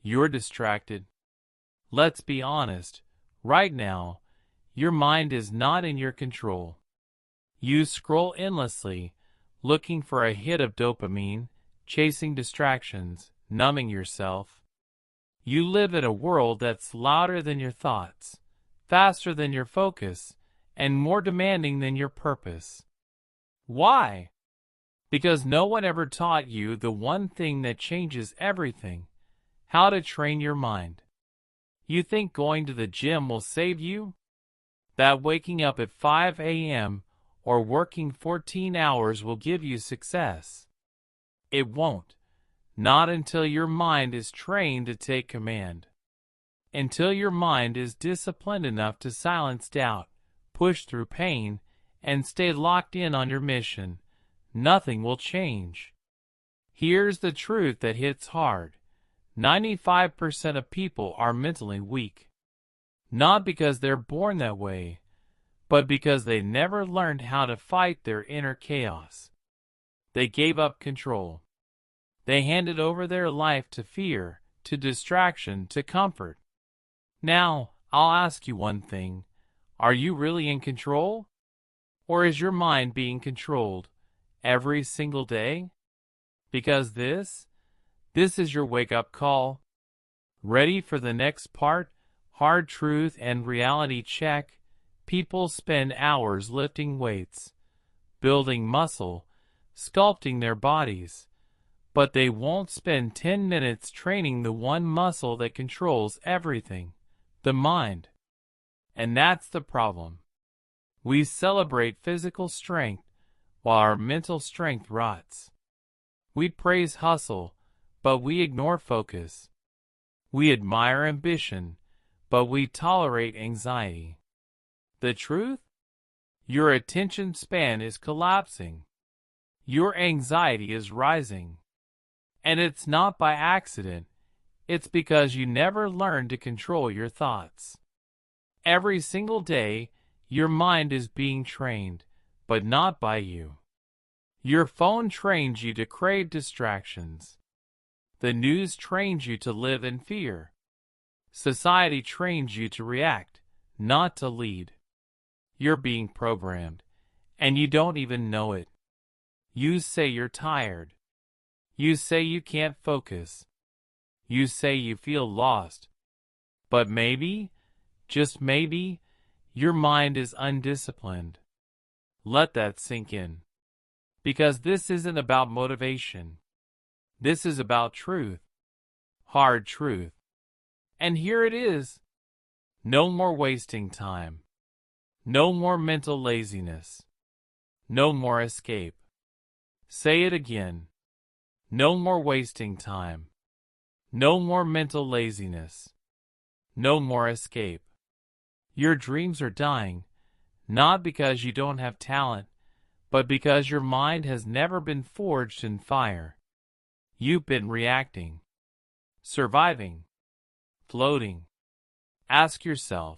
You're distracted. Let's be honest. Right now, your mind is not in your control. You scroll endlessly, looking for a hit of dopamine, chasing distractions, numbing yourself. You live in a world that's louder than your thoughts, faster than your focus, and more demanding than your purpose. Why? Because no one ever taught you the one thing that changes everything: how to train your mind. You think going to the gym will save you? That waking up at 5 a.m. or working 14 hours will give you success. It won't. Not until your mind is trained to take command. Until your mind is disciplined enough to silence doubt, push through pain, and stay locked in on your mission, nothing will change. Here's the truth that hits hard. 95% of people are mentally weak. Not because they're born that way, but because they never learned how to fight their inner chaos. They gave up control. They handed over their life to fear, to distraction, to comfort. Now, I'll ask you one thing. Are you really in control? Or is your mind being controlled every single day? Because this is your wake-up call. Ready for the next part? Hard truth and reality check. People spend hours lifting weights, building muscle, sculpting their bodies, but they won't spend 10 minutes training the one muscle that controls everything, the mind. And that's the problem. We celebrate physical strength while our mental strength rots. We praise hustle, but we ignore focus. We admire ambition, but we tolerate anxiety. The truth? Your attention span is collapsing. Your anxiety is rising. And it's not by accident. It's because you never learned to control your thoughts. Every single day, your mind is being trained, but not by you. Your phone trains you to crave distractions. The news trains you to live in fear. Society trains you to react, not to lead. You're being programmed, and you don't even know it. You say you're tired. You say you can't focus. You say you feel lost. But maybe, just maybe, your mind is undisciplined. Let that sink in. Because this isn't about motivation. This is about truth. Hard truth. And here it is. No more wasting time. No more mental laziness. No more escape. Say it again. No more wasting time. No more mental laziness. No more escape. Your dreams are dying, not because you don't have talent, but because your mind has never been forged in fire. You've been reacting, surviving, floating. Ask yourself,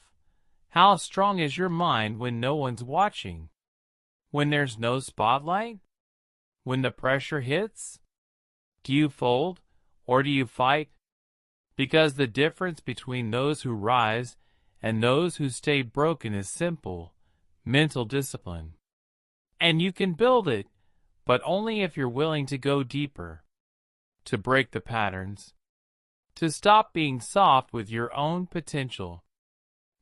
how strong is your mind when no one's watching? When there's no spotlight? When the pressure hits? Do you fold or do you fight? Because the difference between those who rise and those who stay broken is simple: mental discipline. And you can build it, but only if you're willing to go deeper, to break the patterns, to stop being soft with your own potential.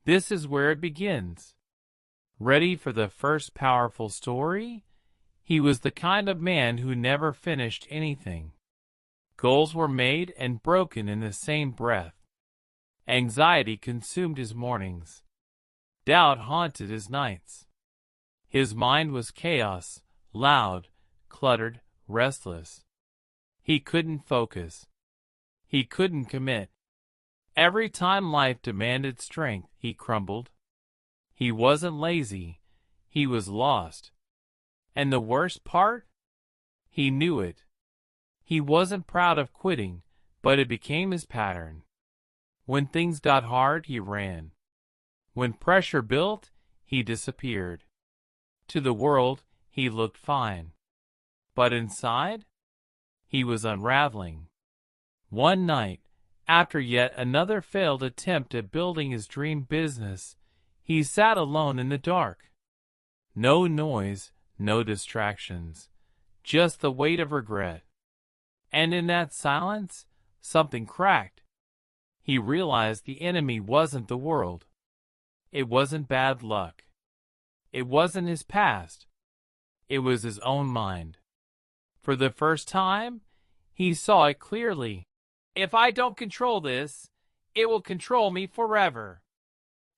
This is where it begins. Ready for the first powerful story? He was the kind of man who never finished anything. Goals were made and broken in the same breath. Anxiety consumed his mornings. Doubt haunted his nights. His mind was chaos, loud, cluttered, restless. He couldn't focus. He couldn't commit. Every time life demanded strength, he crumbled. He wasn't lazy. He was lost. And the worst part? He knew it. He wasn't proud of quitting, but it became his pattern. When things got hard, he ran. When pressure built, he disappeared. To the world, he looked fine. But inside, he was unraveling. One night, After yet another failed attempt at building his dream business, he sat alone in the dark. No noise, no distractions, just the weight of regret. And in that silence, something cracked. He realized the enemy wasn't the world. It wasn't bad luck. It wasn't his past. It was his own mind. For the first time, he saw it clearly. If I don't control this, it will control me forever.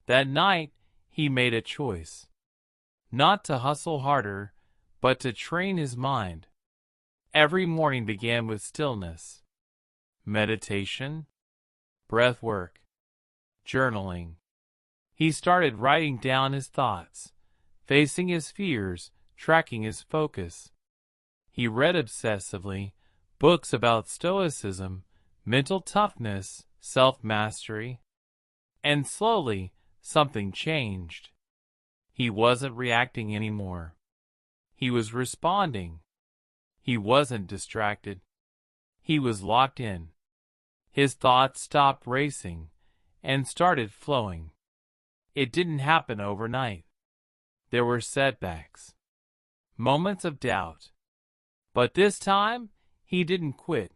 That night, he made a choice. Not to hustle harder, but to train his mind. Every morning began with stillness, meditation, breath work, journaling. He started writing down his thoughts, facing his fears, tracking his focus. He read obsessively, books about stoicism, mental toughness, self-mastery. And slowly, something changed. He wasn't reacting anymore. He was responding. He wasn't distracted. He was locked in. His thoughts stopped racing and started flowing. It didn't happen overnight. There were setbacks, moments of doubt. But this time, he didn't quit.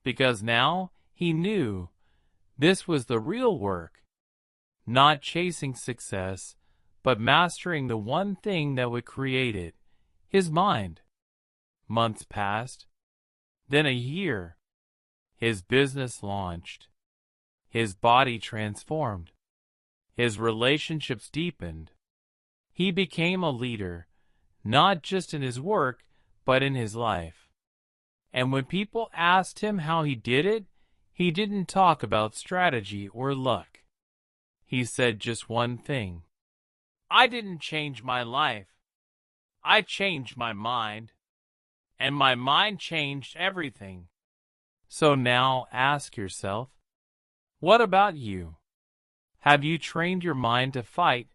Because now he knew this was the real work. Not chasing success, but mastering the one thing that would create it, his mind. Months passed. Then a year. His business launched. His body transformed. His relationships deepened. He became a leader, not just in his work, but in his life. And when people asked him how he did it, he didn't talk about strategy or luck. He said just one thing. I didn't change my life. I changed my mind. And my mind changed everything. So now ask yourself, what about you? Have you trained your mind to fight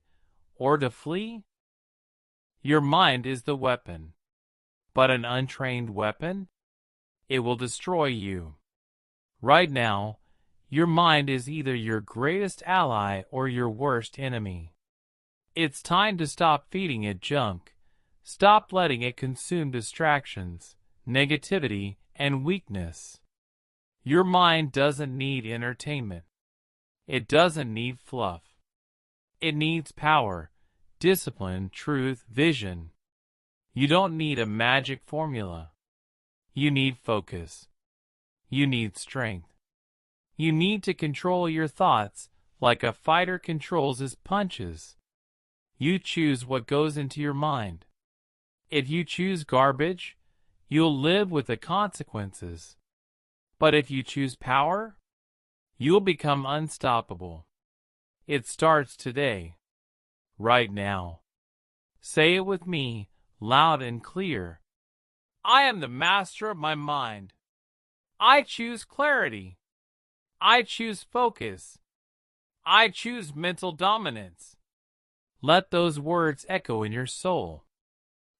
or to flee? Your mind is the weapon. But an untrained weapon? It will destroy you. Right now, your mind is either your greatest ally or your worst enemy. It's time to stop feeding it junk. Stop letting it consume distractions, negativity, and weakness. Your mind doesn't need entertainment. It doesn't need fluff. It needs power, discipline, truth, vision. You don't need a magic formula. You need focus. You need strength. You need to control your thoughts like a fighter controls his punches. You choose what goes into your mind. If you choose garbage, you'll live with the consequences. But if you choose power, you'll become unstoppable. It starts today, right now. Say it with me, loud and clear. I am the master of my mind. I choose clarity. I choose focus. I choose mental dominance. Let those words echo in your soul.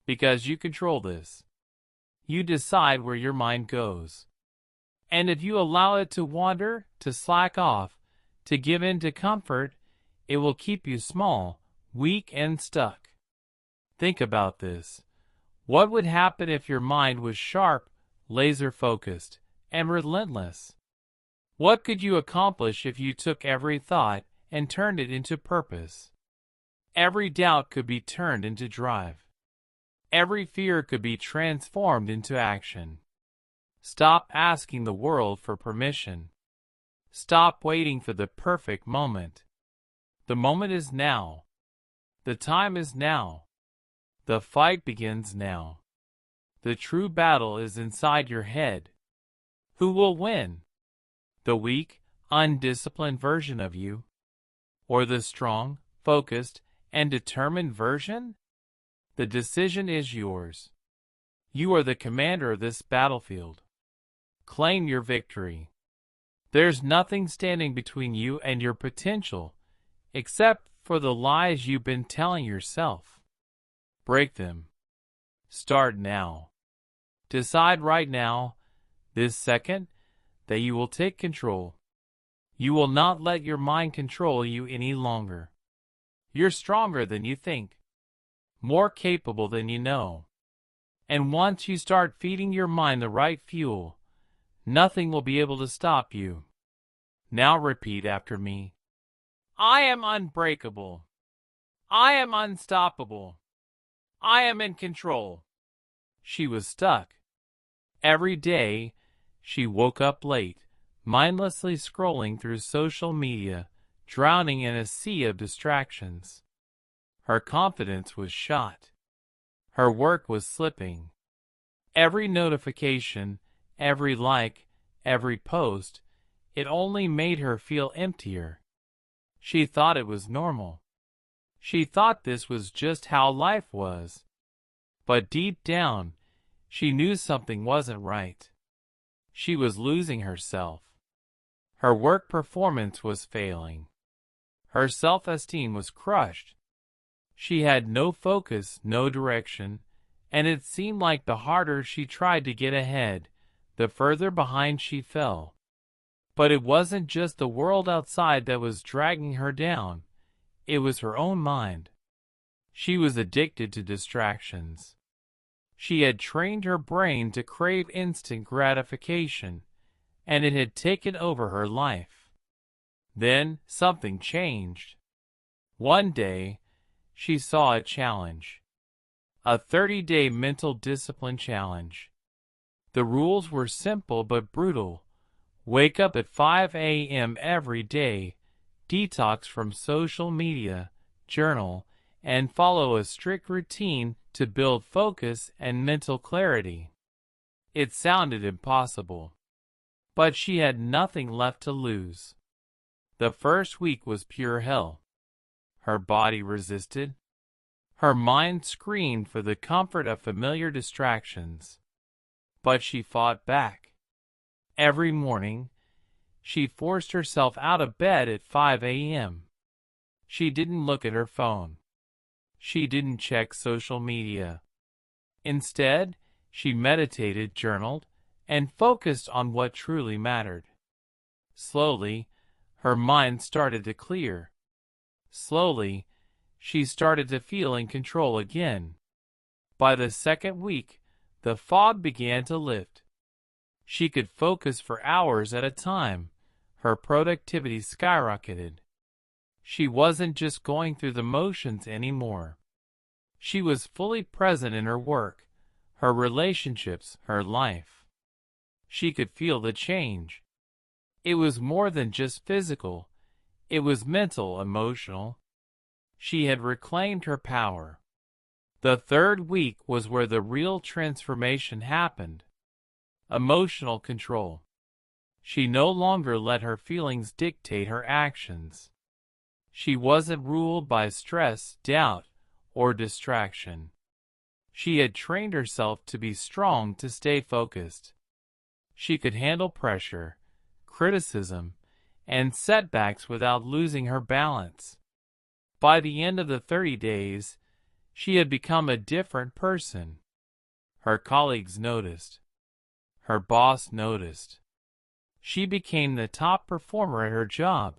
Because you control this. You decide where your mind goes. And if you allow it to wander, to slack off, to give in to comfort, it will keep you small, weak, and stuck. Think about this. What would happen if your mind was sharp, laser-focused, and relentless? What could you accomplish if you took every thought and turned it into purpose? Every doubt could be turned into drive. Every fear could be transformed into action. Stop asking the world for permission. Stop waiting for the perfect moment. The moment is now. The time is now. The fight begins now. The true battle is inside your head. Who will win? The weak, undisciplined version of you? Or the strong, focused, and determined version? The decision is yours. You are the commander of this battlefield. Claim your victory. There's nothing standing between you and your potential, except for the lies you've been telling yourself. Break them. Start now. Decide right now, this second, that you will take control. You will not let your mind control you any longer. You're stronger than you think, more capable than you know. And once you start feeding your mind the right fuel, nothing will be able to stop you. Now repeat after me. I am unbreakable. I am unstoppable. I am in control. She was stuck. Every day, she woke up late, mindlessly scrolling through social media, drowning in a sea of distractions. Her confidence was shot. Her work was slipping. Every notification, every like, every post, it only made her feel emptier. She thought it was normal. She thought this was just how life was. But deep down, she knew something wasn't right. She was losing herself. Her work performance was failing. Her self-esteem was crushed. She had no focus, no direction, and it seemed like the harder she tried to get ahead, the further behind she fell. But it wasn't just the world outside that was dragging her down. It was her own mind. She was addicted to distractions. She had trained her brain to crave instant gratification, and it had taken over her life. Then something changed. One day, she saw a challenge. A 30-day mental discipline challenge. The rules were simple but brutal. Wake up at 5 a.m. every day, detox from social media, journal, and follow a strict routine to build focus and mental clarity. It sounded impossible, but she had nothing left to lose. The first week was pure hell. Her body resisted. Her mind screamed for the comfort of familiar distractions. But she fought back. Every morning, she forced herself out of bed at 5 a.m. She didn't look at her phone. She didn't check social media. Instead, she meditated, journaled, and focused on what truly mattered. Slowly, her mind started to clear. Slowly, she started to feel in control again. By the second week, the fog began to lift. She could focus for hours at a time. Her productivity skyrocketed. She wasn't just going through the motions anymore. She was fully present in her work, her relationships, her life. She could feel the change. It was more than just physical. It was mental, emotional. She had reclaimed her power. The third week was where the real transformation happened. Emotional control. She no longer let her feelings dictate her actions. She wasn't ruled by stress, doubt, or distraction. She had trained herself to be strong, to stay focused. She could handle pressure, criticism, and setbacks without losing her balance. By the end of the 30 days, she had become a different person. Her colleagues noticed. Her boss noticed. She became the top performer at her job,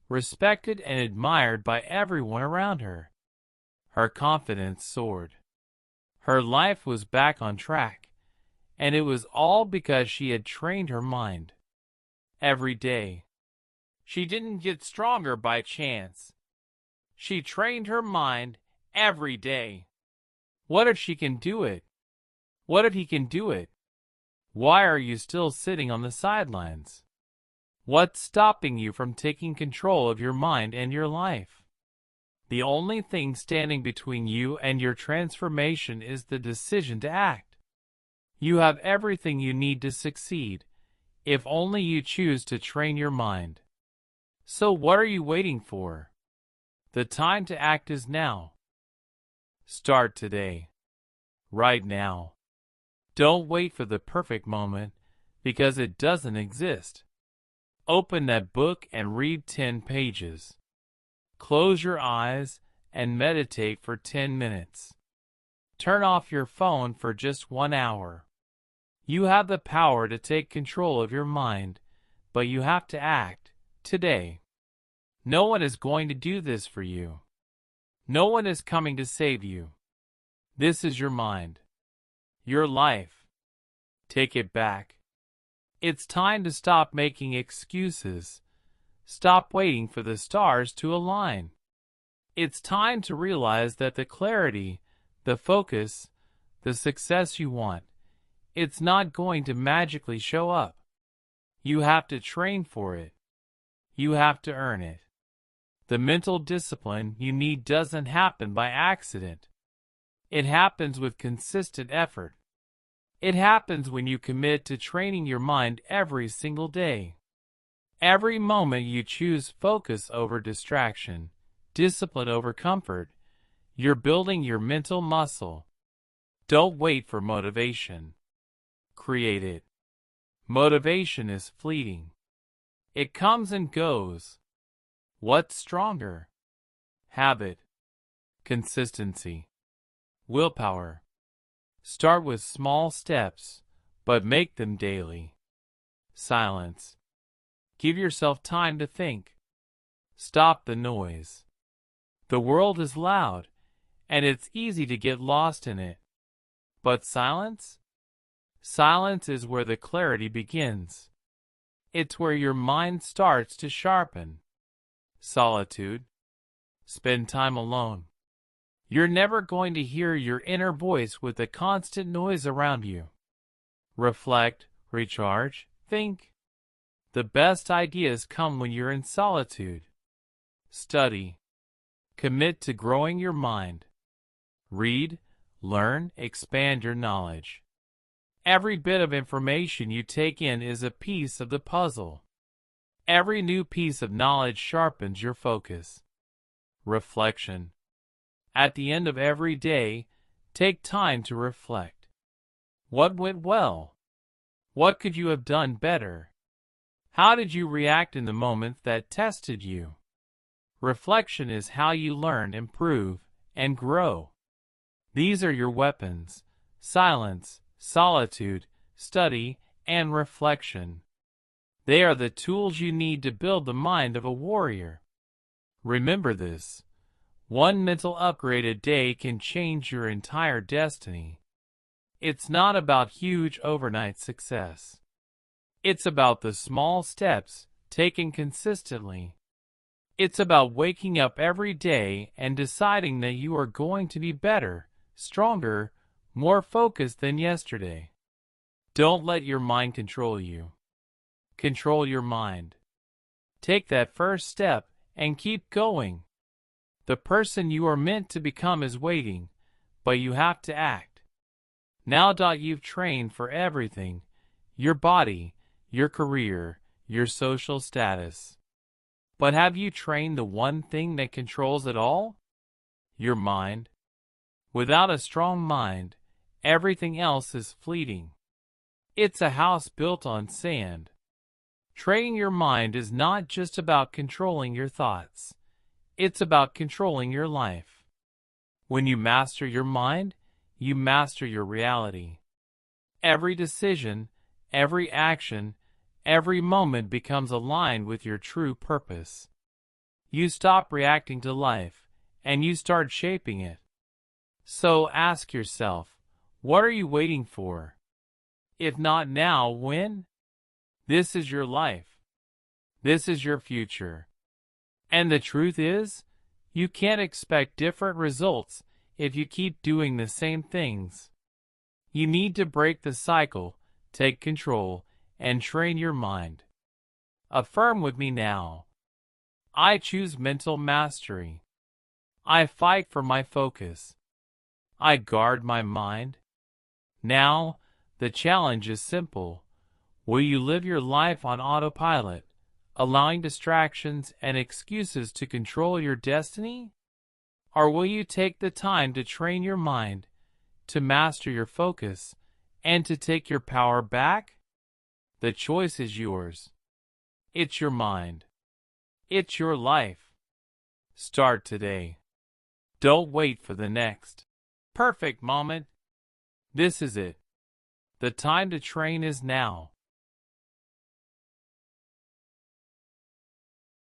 respected and admired by everyone around her. Her confidence soared. Her life was back on track, and it was all because she had trained her mind. Every day. She didn't get stronger by chance. She trained her mind every day. What if she can do it? What if he can do it? Why are you still sitting on the sidelines? What's stopping you from taking control of your mind and your life? The only thing standing between you and your transformation is the decision to act. You have everything you need to succeed, if only you choose to train your mind. So what are you waiting for? The time to act is now. Start today. Right now. Don't wait for the perfect moment, because it doesn't exist. Open that book and read 10 pages. Close your eyes and meditate for 10 minutes. Turn off your phone for just 1 hour. You have the power to take control of your mind, but you have to act today. No one is going to do this for you. No one is coming to save you. This is your mind. Your life. Take it back. It's time to stop making excuses. Stop waiting for the stars to align. It's time to realize that the clarity, the focus, the success you want, it's not going to magically show up. You have to train for it. You have to earn it. The mental discipline you need doesn't happen by accident. It happens with consistent effort. It happens when you commit to training your mind every single day. Every moment you choose focus over distraction, discipline over comfort, you're building your mental muscle. Don't wait for motivation. Create it. Motivation is fleeting. It comes and goes. What's stronger? Habit. Consistency. Willpower. Start with small steps, but make them daily. Silence. Give yourself time to think. Stop the noise. The world is loud, and it's easy to get lost in it. But silence? Silence is where the clarity begins. It's where your mind starts to sharpen. Solitude. Spend time alone. You're never going to hear your inner voice with the constant noise around you. Reflect, recharge, think. The best ideas come when you're in solitude. Study. Commit to growing your mind. Read, learn, expand your knowledge. Every bit of information you take in is a piece of the puzzle. Every new piece of knowledge sharpens your focus. Reflection. At the end of every day, take time to reflect. What went well? What could you have done better? How did you react in the moments that tested you? Reflection is how you learn, improve, and grow. These are your weapons: silence, solitude, study, and reflection. They are the tools you need to build the mind of a warrior. Remember this: one mental upgrade a day can change your entire destiny. It's not about huge overnight success. It's about the small steps taken consistently. It's about waking up every day and deciding that you are going to be better, stronger, more focused than yesterday. Don't let your mind control you. Control your mind. Take that first step and keep going. The person you are meant to become is waiting, but you have to act. Now you've trained for everything: your body, your career, your social status. But have you trained the one thing that controls it all? Your mind. Without a strong mind, everything else is fleeting. It's a house built on sand. Training your mind is not just about controlling your thoughts. It's about controlling your life. When you master your mind, you master your reality. Every decision, every action, every moment becomes aligned with your true purpose. You stop reacting to life, and you start shaping it. So ask yourself, what are you waiting for? If not now, when? This is your life. This is your future. And the truth is, you can't expect different results if you keep doing the same things. You need to break the cycle, take control, and train your mind. Affirm with me now. I choose mental mastery. I fight for my focus. I guard my mind. Now, the challenge is simple. Will you live your life on autopilot, allowing distractions and excuses to control your destiny? Or will you take the time to train your mind, to master your focus, and to take your power back? The choice is yours. It's your mind. It's your life. Start today. Don't wait for the next perfect moment. This is it. The time to train is now.